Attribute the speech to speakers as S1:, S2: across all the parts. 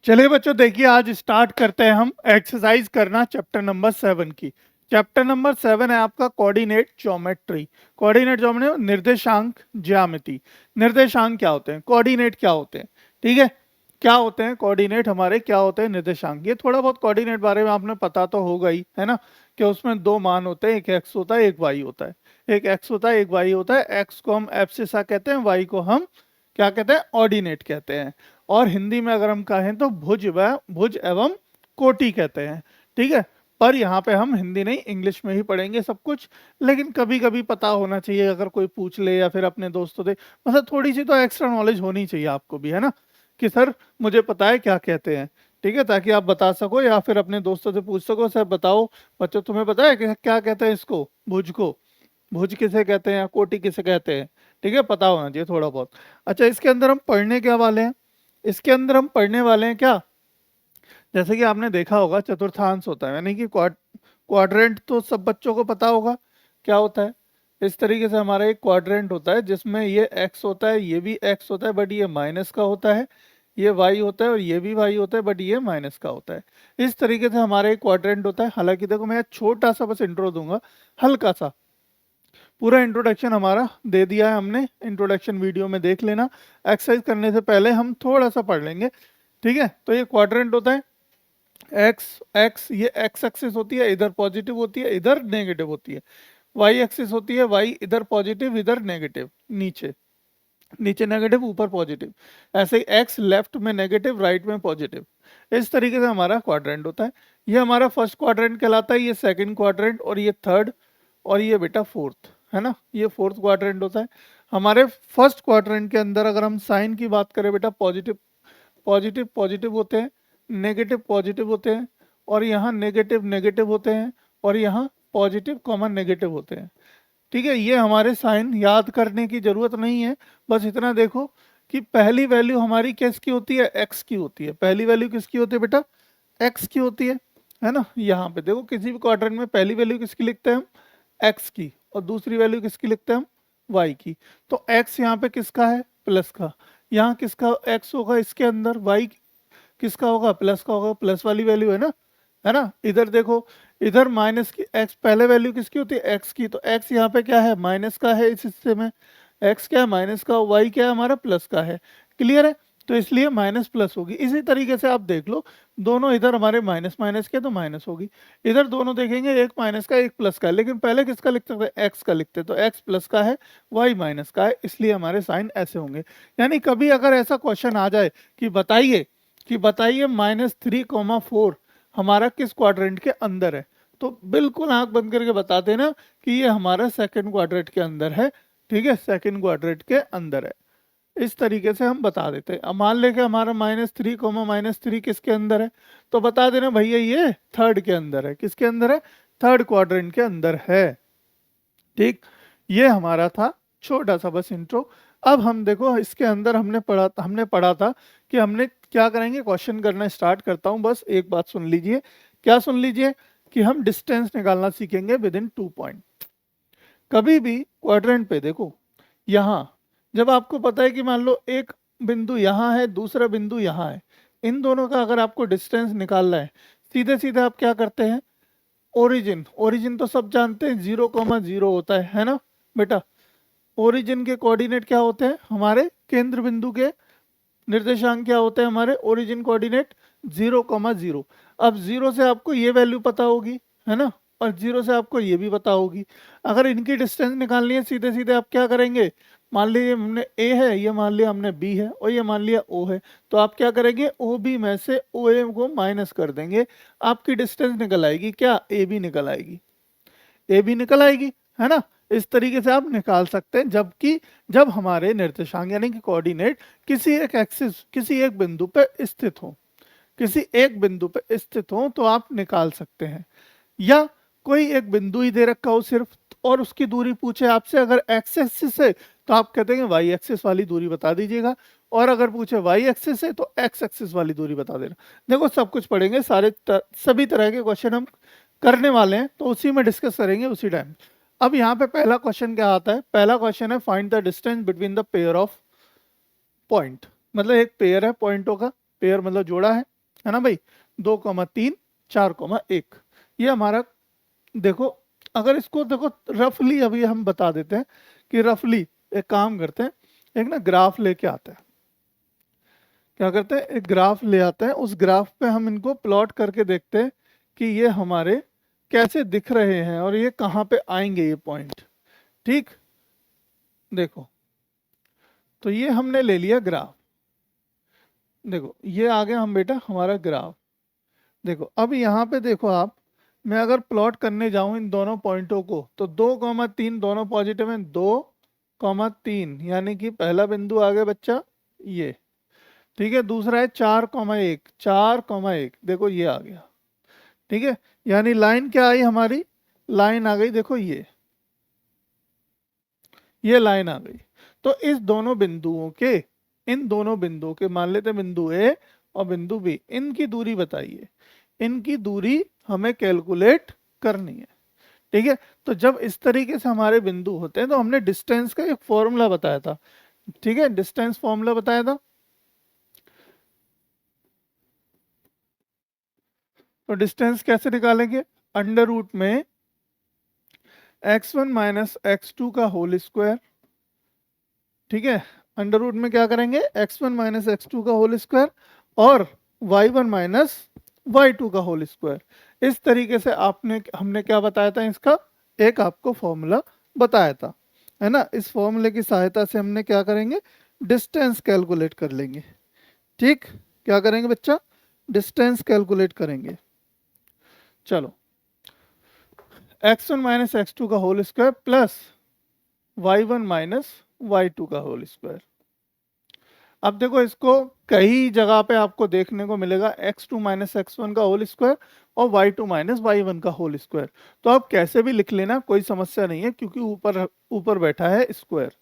S1: चलिए बच्चों, देखिए आज स्टार्ट करते हैं हम एक्सरसाइज करना चैप्टर नंबर 7 की। चैप्टर नंबर 7 है आपका कोऑर्डिनेट ज्योमेट्री। कोऑर्डिनेट ज्योमेट्री निर्देशांक ज्यामिति। निर्देशांक क्या होते हैं, कोऑर्डिनेट क्या होते हैं, ठीक है। क्या होते हैं कोऑर्डिनेट, हमारे क्या होते हैं निर्देशांक। ये थोड़ा बहुत कोऑर्डिनेट बारे में आपने पता तो होगा ही, है ना, कि उसमें दो मान होते हैं, एक एक्स होता है एक वाई होता है। एक एक्स होता है एक वाई होता है। एक्स को हम एब्सिसा कहते हैं, वाई को हम क्या कहते हैं, ऑर्डिनेट कहते हैं। और हिंदी में अगर हम कहें तो भुज एवं कोटि कहते हैं, ठीक है। पर यहाँ पे हम हिंदी नहीं इंग्लिश में ही पढ़ेंगे सब कुछ। लेकिन कभी कभी पता होना चाहिए, अगर कोई पूछ ले या फिर अपने दोस्तों से, मतलब थोड़ी सी तो एक्स्ट्रा नॉलेज होनी चाहिए आपको भी, है ना, कि सर मुझे पता है क्या कहते हैं, ठीक है, ताकि आप बता सको या फिर अपने दोस्तों से पूछ सको, सर बताओ बच्चों तुम्हें पता है कि क्या कहते हैं इसको, भुज को, भुज किसे कहते हैं या कोटि किसे कहते हैं, ठीक है, पता होना चाहिए थोड़ा बहुत। अच्छा, इसके अंदर हम पढ़ने क्या वाले हैं, इसके अंदर हम पढ़ने वाले हैं क्या, जैसे कि आपने देखा होगा चतुर्थांश होता है, यानी कि क्वाड्रेंट तो सब बच्चों को पता होगा क्या होता है। इस तरीके से हमारा एक क्वाड्रेंट होता है जिसमें ये एक्स होता है, ये भी एक्स होता है बट ये माइनस का होता है, ये वाई होता है और ये भी वाई होता है बट ये माइनस का होता है। इस तरीके से हमारा एक क्वाड्रेंट होता है। हालांकि देखो मैं छोटा सा बस इंट्रो दूंगा, हल्का सा। पूरा इंट्रोडक्शन हमारा दे दिया है हमने, इंट्रोडक्शन वीडियो में देख लेना। एक्सरसाइज करने से पहले हम थोड़ा सा पढ़ लेंगे, ठीक है। तो ये क्वाड्रेंट होता है, एक्स एक्स, ये एक्स एक्सिस होती है, इधर पॉजिटिव होती है इधर नेगेटिव होती है। वाई एक्सिस होती है, वाई इधर पॉजिटिव इधर नेगेटिव, नीचे नीचे नेगेटिव ऊपर पॉजिटिव। ऐसे ही एक्स लेफ्ट में नेगेटिव राइट में पॉजिटिव। इस तरीके से हमारा क्वाड्रेंट होता है। ये हमारा फर्स्ट क्वाड्रेंट कहलाता है, ये सेकंड क्वाड्रेंट, और ये थर्ड, और ये बेटा फोर्थ, है ना, ये फोर्थ क्वाड्रेंट होता है। हमारे फर्स्ट क्वाड्रेंट के अंदर अगर हम साइन की बात करें बेटा, पॉजिटिव पॉजिटिव पॉजिटिव होते हैं, नेगेटिव पॉजिटिव होते हैं, और यहाँ नेगेटिव नेगेटिव होते हैं, और यहाँ पॉजिटिव कॉमन नेगेटिव होते हैं, ठीक है। ये हमारे साइन याद करने की जरूरत नहीं है, बस इतना देखो कि पहली वैल्यू हमारी किसकी होती है, एक्स की होती है। पहली वैल्यू किसकी होती है बेटा, एक्स की होती है ना। यहाँ पे देखो किसी भी क्वाड्रेंट में पहली वैल्यू किसकी लिखते हैं हम, एक्स की, और दूसरी वैल्यू किसकी लिखते हैं हम, वाई की। तो एक्स यहाँ पे किसका है, प्लस का। यहाँ किसका एक्स होगा इसके अंदर, वाई किसका होगा, प्लस का होगा, प्लस वाली वैल्यू है ना। इधर देखो, इधर माइनस की, एक्स पहले वैल्यू किसकी होती है, एक्स की, तो एक्स यहाँ पे क्या है, माइनस का है। इस हिस्से में एक्स क्या है, माइनस का, वाई क्या है हमारा, प्लस का है। क्लियर है, तो इसलिए माइनस प्लस होगी। इसी तरीके से आप देख लो, दोनों इधर हमारे माइनस माइनस के, तो माइनस होगी। इधर दोनों देखेंगे, एक माइनस का एक प्लस का है, लेकिन पहले किसका लिखते थे, एक्स का लिखते, तो एक्स प्लस का है, वाई माइनस का है, इसलिए हमारे साइन ऐसे होंगे। यानी कभी अगर ऐसा क्वेश्चन आ जाए कि बताइए -3,4 हमारा किस क्वाड्रेंट के अंदर है, तो बिल्कुल आंख बंद करके बता देना कि ये हमारा सेकंड क्वाड्रेंट के अंदर है, ठीक है, सेकंड क्वाड्रेंट के अंदर है। इस तरीके से हम बता देते हैं। अब मान लें कि हमारा -3, किसके अंदर है, तो बता देना भैया ये थर्ड के अंदर है। किसके अंदर है, थर्ड क्वाड्रेंट के अंदर है, ठीक। ये हमारा था छोटा सा बस इंट्रो। अब हम देखो इसके अंदर हमने पढ़ा था कि हमने क्या करेंगे, क्वेश्चन करना स्टार्ट करता हूं। बस एक बात सुन लीजिए, क्या सुन लीजिए, कि हम डिस्टेंस निकालना सीखेंगे विद इन 2 पॉइंट। कभी भी क्वाड्रेंट पे देखो, यहाँ जब आपको पता है कि मान लो एक बिंदु यहाँ है, दूसरा बिंदु यहाँ है, इन दोनों का अगर आपको डिस्टेंस निकालना है, सीधे सीधे आप क्या करते हैं, ओरिजिन, ओरिजिन तो सब जानते हैं 0,0 होता है ना बेटा। ओरिजिन के कोऑर्डिनेट क्या होते हैं, हमारे केंद्र बिंदु के निर्देशांक क्या होते हैं, हमारे ओरिजिन कोऑर्डिनेट 0,0। अब 0 से आपको ये वैल्यू पता होगी, है ना, और 0 से आपको ये भी पता होगी। अगर इनकी डिस्टेंस निकालनी है, सीधे सीधे आप क्या करेंगे, मान लीजिए हमने ए है, ये मान लिया हमने बी है, और ये मान लिया ओ है, तो आप क्या करेंगे, ओ बी में से ओ ए को माइनस कर देंगे, आपकी डिस्टेंस निकल आएगी, क्या, ए बी निकल आएगी, ए बी निकल आएगी, है ना। इस तरीके से आप निकाल सकते हैं, जबकि जब हमारे निर्देशांक यानी कि कोऑर्डिनेट किसी एक एक्सिस, किसी एक बिंदु पे स्थित हो, किसी एक बिंदु पे स्थित हो, तो आप निकाल सकते हैं। या कोई एक बिंदु ही दे रखा हो सिर्फ, और उसकी दूरी पूछे आपसे, अगर एक्स एक्सिस है तो आप कहते हैं वाई एक्सिस वाली दूरी बता दीजिएगा, और अगर पूछे वाई एक्सिस है तो एक्स एक्सिस वाली दूरी बता देना। देखो सब कुछ पढ़ेंगे, सभी तरह के क्वेश्चन हम करने वाले हैं, तो उसी में डिस्कस करेंगे उसी टाइम। अब यहाँ पे पहला क्वेश्चन क्या आता है, पहला क्वेश्चन है find the distance between the pair of point. मतलब एक पेयर है पॉइंटों का, पेयर मतलब जोड़ा है, है ना भाई, 2,3, 4,1, ये हमारा। देखो अगर इसको देखो रफली अभी हम बता देते हैं कि रफली एक काम करते हैं, एक ना ग्राफ लेके आते हैं, क्या करते हैं, एक ग्राफ ले आते हैं, उस ग्राफ पे हम इनको प्लॉट करके देखते हैं कि ये हमारे कैसे दिख रहे हैं और ये कहाँ पे आएंगे ये पॉइंट। ठीक, देखो तो ये हमने ले लिया ग्राफ, देखो ये आ गया हम बेटा हमारा ग्राफ। देखो अब यहाँ पे देखो आप, मैं अगर प्लॉट करने जाऊं इन दोनों पॉइंटों को तो 2,3 दोनों पॉजिटिव हैं, 2,3 यानी कि पहला बिंदु आ गया बच्चा ये। ठीक है, दूसरा है 4,1, 4,1 देखो ये आ गया। ठीक है, यानी लाइन क्या आई हमारी, लाइन आ गई, देखो ये लाइन आ गई। तो इस दोनों बिंदुओं के, इन दोनों बिंदुओं के मान लेते हैं बिंदु ए और बिंदु बी, इनकी दूरी बताइए, इनकी दूरी हमें कैलकुलेट करनी है। ठीक है, तो जब इस तरीके से हमारे बिंदु होते हैं तो हमने डिस्टेंस का एक फॉर्मूला बताया था। ठीक है, डिस्टेंस फॉर्मूला बताया था, तो डिस्टेंस कैसे निकालेंगे, अंडर रूट में x1 माइनस x2 का होल स्क्वायर। ठीक है, अंडर रूट में क्या करेंगे, x1 माइनस x2 का होल स्क्वायर और y1 माइनस y2 का होल स्क्वायर। इस तरीके से आपने हमने क्या बताया था, इसका एक आपको फॉर्मूला बताया था, है ना। इस फॉर्मूले की सहायता से हमने क्या करेंगे, डिस्टेंस कैलकुलेट कर लेंगे। ठीक, क्या करेंगे बच्चा, डिस्टेंस कैलकुलेट करेंगे। चलो, x1 माइनस x2 का whole square plus y1 minus y2 का होल स्क्वायर। अब देखो इसको कई जगह पे आपको देखने को मिलेगा x2 माइनस x1 का होल स्क्वायर और y2 माइनस y1 का होल स्क्वायर। तो आप कैसे भी लिख लेना, कोई समस्या नहीं है, क्योंकि ऊपर ऊपर बैठा है स्क्वायर,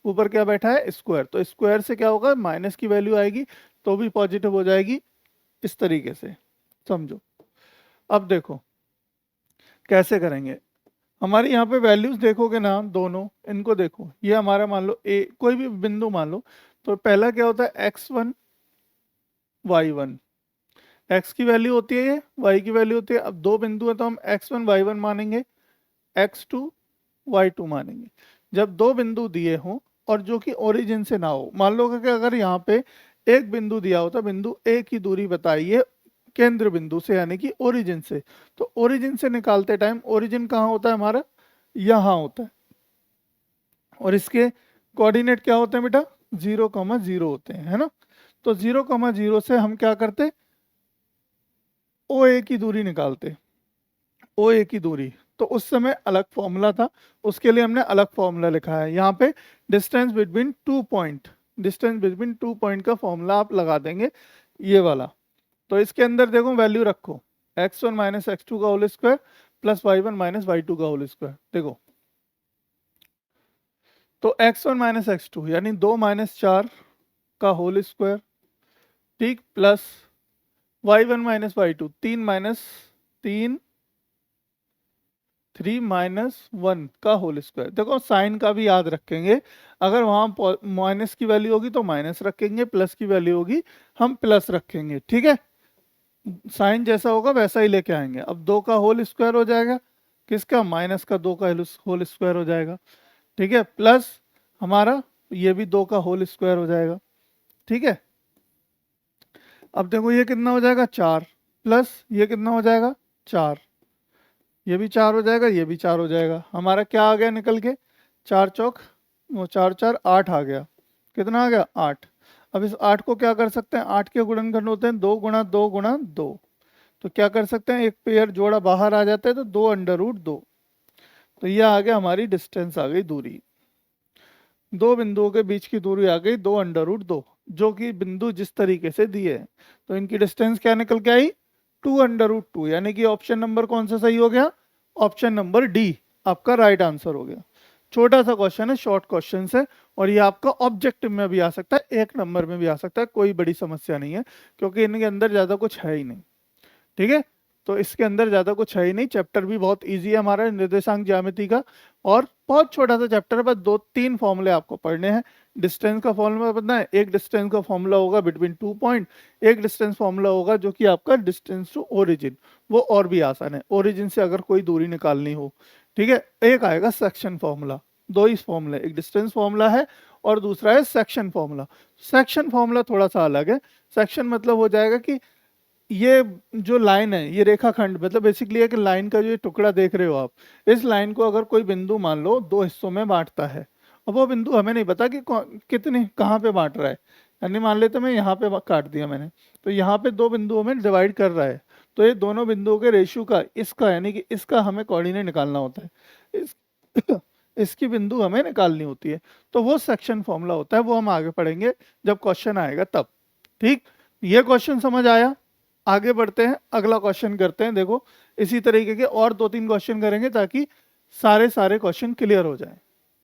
S1: ऊपर क्या बैठा है स्क्वायर, तो स्क्वायर से क्या होगा, माइनस की वैल्यू आएगी तो भी पॉजिटिव हो जाएगी, इस तरीके से समझो। अब देखो कैसे करेंगे, हमारे यहाँ पे वैल्यूज देखोगे ना दोनों, इनको देखो, ये हमारा मान लो ए, कोई भी बिंदु मान लो, तो पहला क्या होता है x1 y1, x की वैल्यू होती है ये, y की वैल्यू होती है। अब दो बिंदु है तो हम x1 y1 मानेंगे, x2 y2 मानेंगे। जब दो बिंदु दिए हों और जो कि ओरिजिन से ना हो, मान लो कि अगर यहाँ पे एक बिंदु दिया होता, बिंदु ए की दूरी बताइए केंद्र बिंदु से यानी कि ओरिजिन से, तो ओरिजिन से निकालते टाइम ओरिजिन कहाँ होता है हमारा, यहाँ होता है, और इसके कोऑर्डिनेट क्या होते हैं बेटा, 0,0 होते हैं, है ना। तो 0,0 से हम क्या करते, ओ ए की दूरी निकालते, ओ ए की दूरी। तो उस समय अलग फॉर्मूला था, उसके लिए हमने अलग फॉर्मूला लिखा है यहाँ पे, distance between 2 point, distance between 2 point का फॉर्मूला आप लगा देंगे ये वाला। तो इसके अंदर देखो वैल्यू रखो, x1 माइनस x2 का whole square plus y1 minus y2 का होल स्क्वायर। देखो तो x1 माइनस x2 यानी 2 माइनस 4 का होल स्क्वायर, ठीक, plus y1 minus y2 3 minus 3, 3 minus 1 का होल स्क्वायर। देखो साइन का भी याद रखेंगे, अगर वहां माइनस की वैल्यू होगी तो माइनस रखेंगे, प्लस की वैल्यू होगी हम प्लस रखेंगे। ठीक है, साइन जैसा होगा वैसा ही लेके आएंगे। अब 2 का होल स्क्वायर हो जाएगा, किसका, माइनस का 2 का होल स्क्वायर हो जाएगा। ठीक है, प्लस हमारा ये भी 2 का होल स्क्वायर हो जाएगा। ठीक है, अब देखो ये कितना हो जाएगा, 4, प्लस ये कितना हो जाएगा, 4, ये भी 4 हो जाएगा, ये भी 4 हो जाएगा। हमारा क्या आ गया निकल के, 4 चौक वो 4 4 8 आ गया, कितना आ गया, 8। अब इस 8 को क्या कर सकते हैं, 8 के गुणनखंड होते हैं 2 गुणा 2 गुणा 2, तो क्या कर सकते हैं, एक पेयर जोड़ा बाहर आ जाता है तो 2 अंडर रूट 2। तो ये आ गया हमारी डिस्टेंस, आ गई दूरी, दो बिंदुओं के बीच की दूरी आ गई 2 अंडर रूट 2, जो कि बिंदु जिस तरीके से दिए हैं। तो इनकी डिस्टेंस क्या निकल के आई, 2 अंडर रूट 2, यानी कि ऑप्शन नंबर कौन सा सही हो गया, ऑप्शन नंबर डी आपका राइट आंसर हो गया। छोटा सा क्वेश्चन है, शॉर्ट क्वेश्चन है, और ये आपका ऑब्जेक्टिव में भी आ सकता है, 1 नंबर में भी आ सकता है, कोई बड़ी समस्या नहीं है, क्योंकि इनके अंदर ज्यादा कुछ है ही नहीं। ठीक है, तो इसके अंदर ज्यादा कुछ है ही नहीं, चैप्टर भी बहुत इजी है हमारा निर्देशांक ज्यामिति का, और बहुत छोटा सा चैप्टर है, बस 2-3 फॉर्मूले आपको पढ़ने हैं। डिस्टेंस का फॉर्मूला पता है, एक डिस्टेंस का फॉर्मूला होगा बिटवीन 2 पॉइंट, एक डिस्टेंस फॉर्मूला होगा जो कि आपका डिस्टेंस टू ओरिजिन, वो और भी आसान है, ओरिजिन से अगर कोई दूरी निकालनी हो, ठीक है। एक आएगा सेक्शन फॉर्मूला, दो ही फॉर्मूला, एक डिस्टेंस फॉर्मूला है और दूसरा है सेक्शन फॉर्मूला। सेक्शन फॉर्मूला थोड़ा सा अलग है, सेक्शन मतलब हो जाएगा कि ये जो लाइन है, ये रेखाखंड मतलब बेसिकली है कि लाइन का जो ये टुकड़ा देख रहे हो आप, इस लाइन को अगर कोई बिंदु मान लो दो हिस्सों में बांटता है, और वो बिंदु हमें नहीं पता कि कितने कहाँ पे बांट रहा है, यानी मान लेते मैं यहाँ पे काट दिया मैंने, तो यहाँ पे दो बिंदुओं में डिवाइड कर रहा है, तो ये दोनों बिंदुओं के रेशियो का, इसका यानी कि इसका हमें कोऑर्डिनेट निकालना होता है, इस इसकी बिंदु हमें निकालनी होती है, तो वो सेक्शन फॉर्मूला होता है, वो हम आगे पढ़ेंगे जब क्वेश्चन आएगा तब। ठीक, ये क्वेश्चन समझ आया? आगे बढ़ते हैं, अगला क्वेश्चन करते हैं। देखो इसी तरीके के और 2-3 क्वेश्चन करेंगे ताकि सारे क्वेश्चन क्लियर हो जाए।